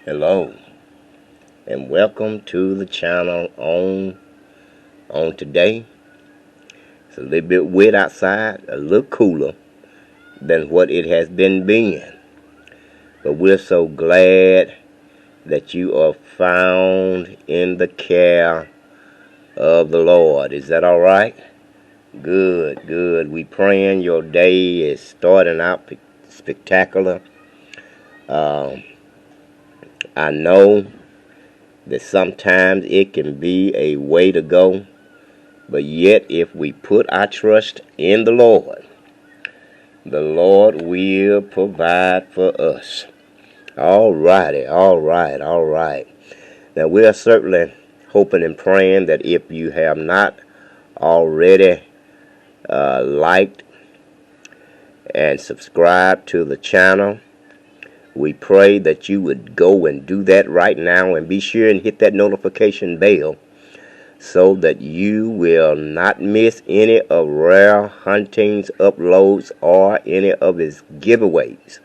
Hello and welcome to the channel on today. It's a little bit wet outside, a little cooler than what it has been being. But we're so glad that you are found in the care of the Lord. Is that all right? Good, good. We praying your day is starting out spectacular. I know that sometimes it can be a way to go, but yet if we put our trust in the Lord will provide for us. All righty, all right. Now we are certainly hoping and praying that if you have not already liked and subscribed to the channel, we pray that you would go and do that right now, and be sure and hit that notification bell so that you will not miss any of Rare Hunting's uploads or any of his giveaways.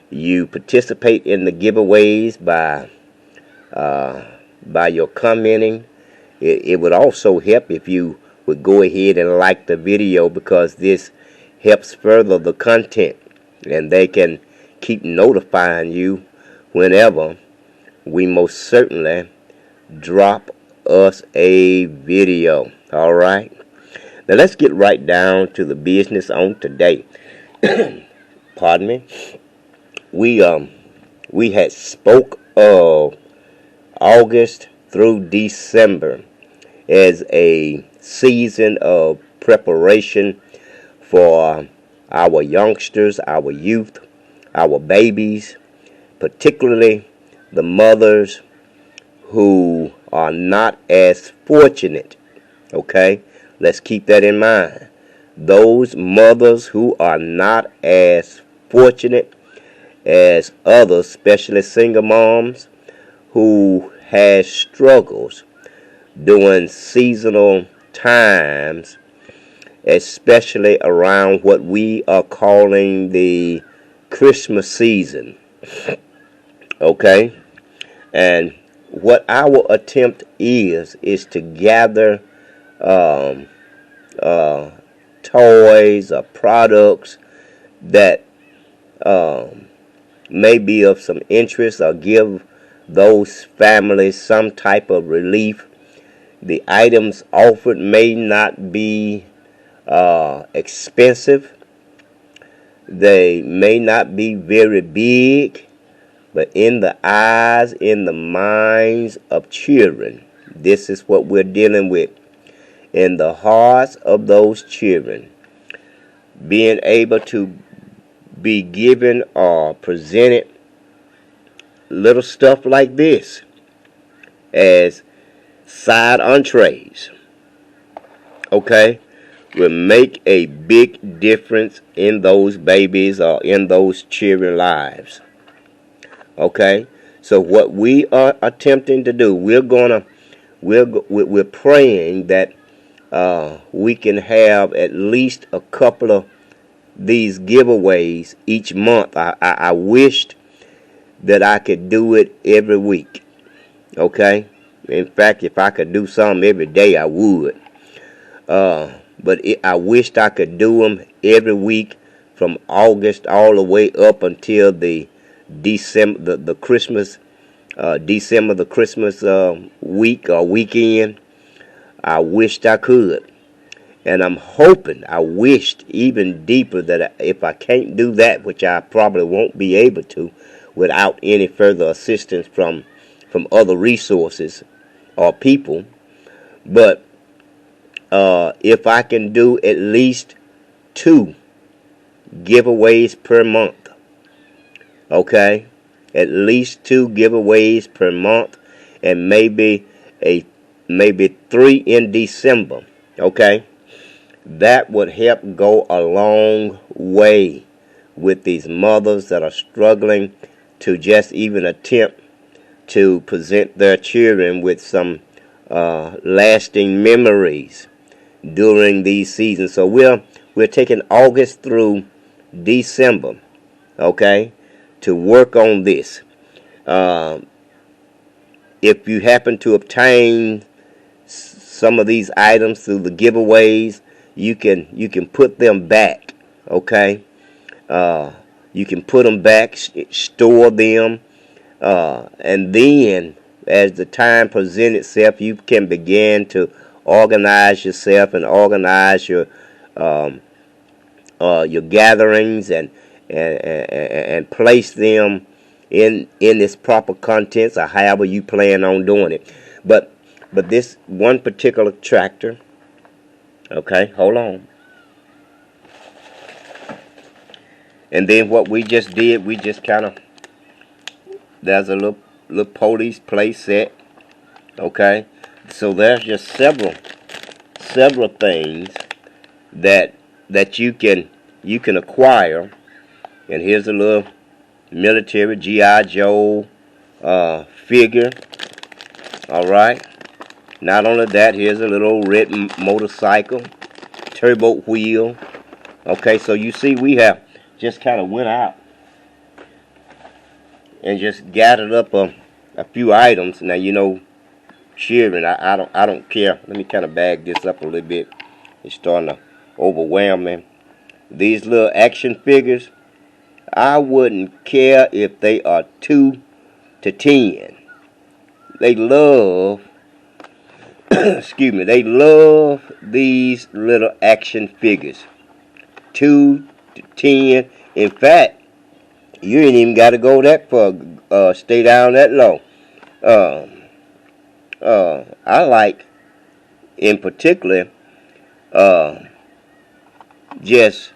You participate in the giveaways by your commenting. It would also help if you would go ahead and like the video, because this helps further the content, and they can keep notifying you whenever we most certainly drop us a video. All right, now let's get right down to the business on today. Pardon me. We had spoke of August through December as a season of preparation for our youngsters, our youth, our babies, particularly the mothers who are not as fortunate. Okay, let's keep that in mind. Those mothers who are not as fortunate as others, especially single moms who has struggles during seasonal times, especially around what we are calling the Christmas season. Okay, and what our attempt is to gather toys or products that may be of some interest or give those families some type of relief. The items offered may not be expensive. They may not be very big, but in the eyes, in the minds of children, this is what we're dealing with. In the hearts of those children, being able to be given or presented little stuff like this as side entrees, okay, will make a big difference in those babies or in those children's lives. Okay, so what we are attempting to do, we're praying that we can have at least a couple of these giveaways each month. I wished that I could do it every week. Okay, in fact, if I could do some every day, I would. But I wished I could do them every week from August all the way up until the December, the Christmas, December, the Christmas week or weekend. I wished I could. And I'm hoping, I wished even deeper that if I can't do that, which I probably won't be able to without any further assistance from other resources or people, but if I can do at least 2 giveaways per month, okay, at least 2 giveaways per month, and maybe 3 in December, okay, that would help go a long way with these mothers that are struggling to just even attempt to present their children with some lasting memories during these seasons. So we're taking August through December, okay, to work on this. Um, if you happen to obtain some of these items through the giveaways, you can put them back. Okay, uh, you can put them back, store them, and then as the time presents itself, you can begin to organize yourself and organize um, your gatherings, and place them in its proper contents, or however you plan on doing it. But this one particular tractor, okay, hold on. And then what we just did, we just kind of, there's a little police play set, okay. So there's just several things that you can acquire. And here's a little military G.I. Joe figure. All right. Not only that, here's a little red motorcycle, turbo wheel. Okay, so you see we have just kind of went out and just gathered up a few items. Now, children, I don't care. Let me kind of bag this up a little bit. It's starting to overwhelm me. These little action figures, I wouldn't care if they are 2 to 10. They love, excuse me, they love these little action figures. 2 to 10. In fact, you ain't even got to go that far, stay down that low. I like, in particular, just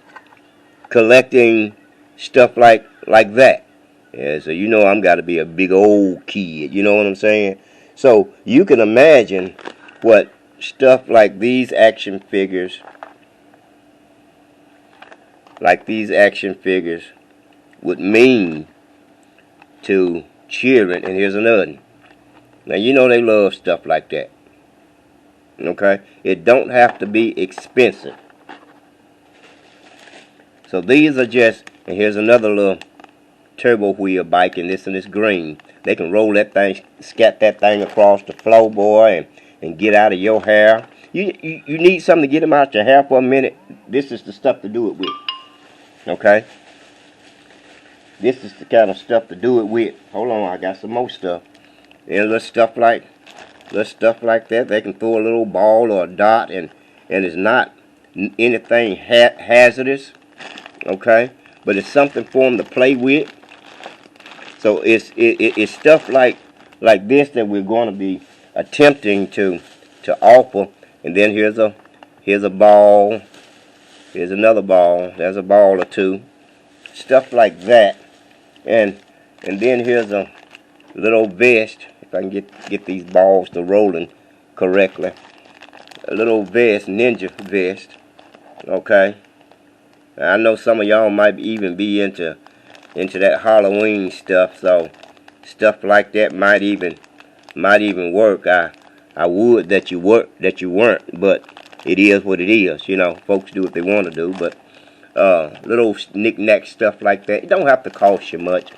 collecting stuff like that. Yeah, so I'm got to be a big old kid. You know what I'm saying? So you can imagine what stuff like these action figures, would mean to children. And here's another one. Now they love stuff like that. Okay, it don't have to be expensive. So these are just, and here's another little turbo wheel bike, and this one is green. They can roll that thing, scat that thing across the floor, boy, and get out of your hair. You need something to get them out your hair for a minute. This is the stuff to do it with. Okay? This is the kind of stuff to do it with. Hold on, I got some more stuff. And little stuff like that. They can throw a little ball or a dot, and it's not anything hazardous. Okay? But it's something for them to play with. So it's stuff like this that we're going to be attempting to offer. And then here's a ball. Here's another ball. There's a ball or two. Stuff like that. And then here's a little vest. If I can get these balls to rolling correctly. A little vest, ninja vest. Okay. I know some of y'all might even be into that Halloween stuff, so stuff like that might even work. I would that you weren't, but it is what it is. Folks do what they want to do, but little knick-knack stuff like that, it don't have to cost you much.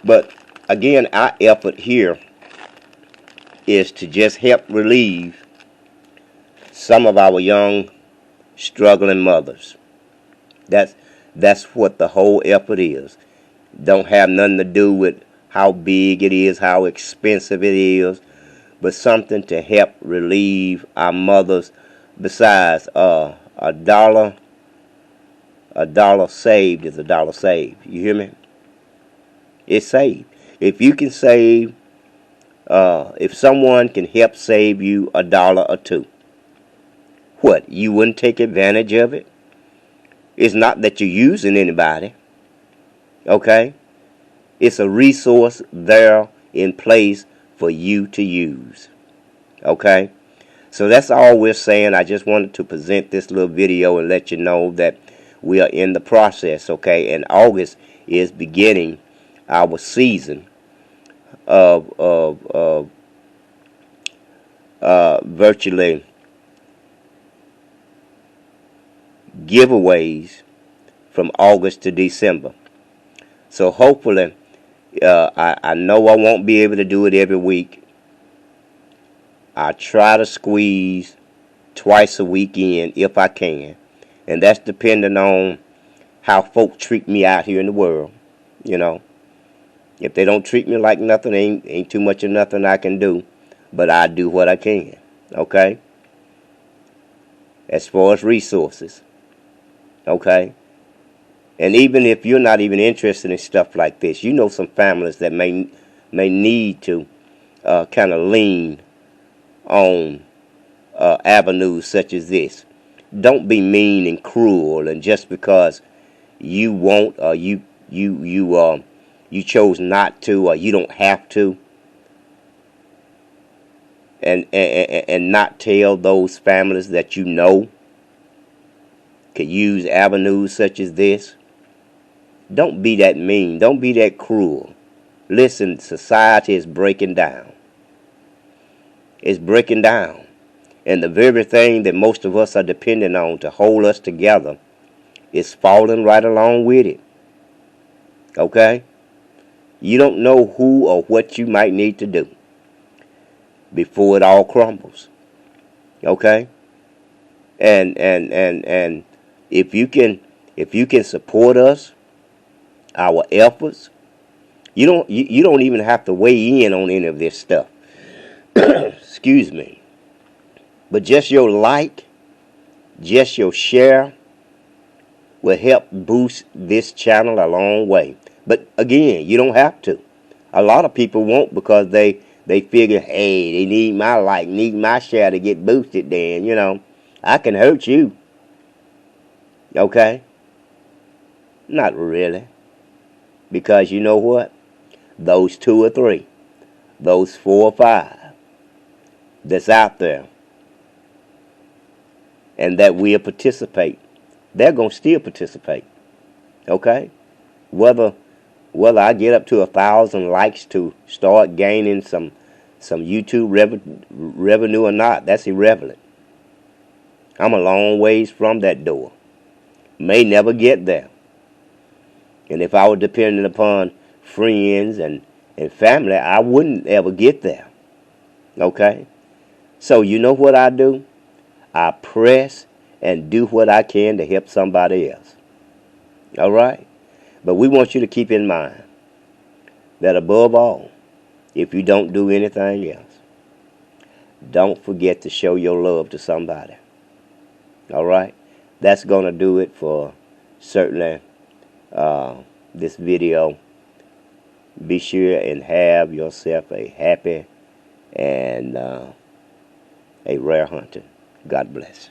But again, our effort here is to just help relieve some of our young struggling mothers. That's what the whole effort is. Don't have nothing to do with how big it is, how expensive it is, but something to help relieve our mothers. Besides, a dollar saved is a dollar saved. You hear me? It's saved. If you can save, if someone can help save you $1 or $2, what, you wouldn't take advantage of it? It's not that you're using anybody. Okay? It's a resource there in place for you to use. Okay? So that's all we're saying. I just wanted to present this little video and let you know that we are in the process. Okay? And August is beginning our season of virtually giveaways from August to December. So hopefully I know I won't be able to do it every week. I try to squeeze twice a weekend if I can. And that's depending on how folk treat me out here in the world. You know, if they don't treat me like nothing, ain't too much of nothing I can do. But I do what I can. Okay? As far as resources. Okay? And even if you're not even interested in stuff like this, you know some families that may need to kind of lean on avenues such as this. Don't be mean and cruel, and just because you won't, or you chose not to, or you don't have to, and not tell those families that you know could use avenues such as this. Don't be that mean. Don't be that cruel. Listen, society is breaking down. It's breaking down. And the very thing that most of us are depending on to hold us together is falling right along with it. Okay? You don't know who or what you might need to do before it all crumbles. Okay? And if you can support us, our efforts, you don't even have to weigh in on any of this stuff. Excuse me. But just your like, just your share will help boost this channel a long way. But again, you don't have to. A lot of people won't, because they figure, hey, they need my like, need my share to get boosted. Then, you know, I can hurt you. Okay? Not really. Because you know what? Those 2 or 3, those 4 or 5 that's out there, and that will participate, they're going to still participate. Okay? Whether I get up to 1,000 likes to start gaining some YouTube revenue or not, that's irrelevant. I'm a long ways from that door. May never get there. And if I were dependent upon friends and family, I wouldn't ever get there. Okay? So you know what I do? I press and do what I can to help somebody else. All right? But we want you to keep in mind that above all, if you don't do anything else, don't forget to show your love to somebody. All right? That's going to do it for certainly this video. Be sure and have yourself a happy and a rare hunting. God bless.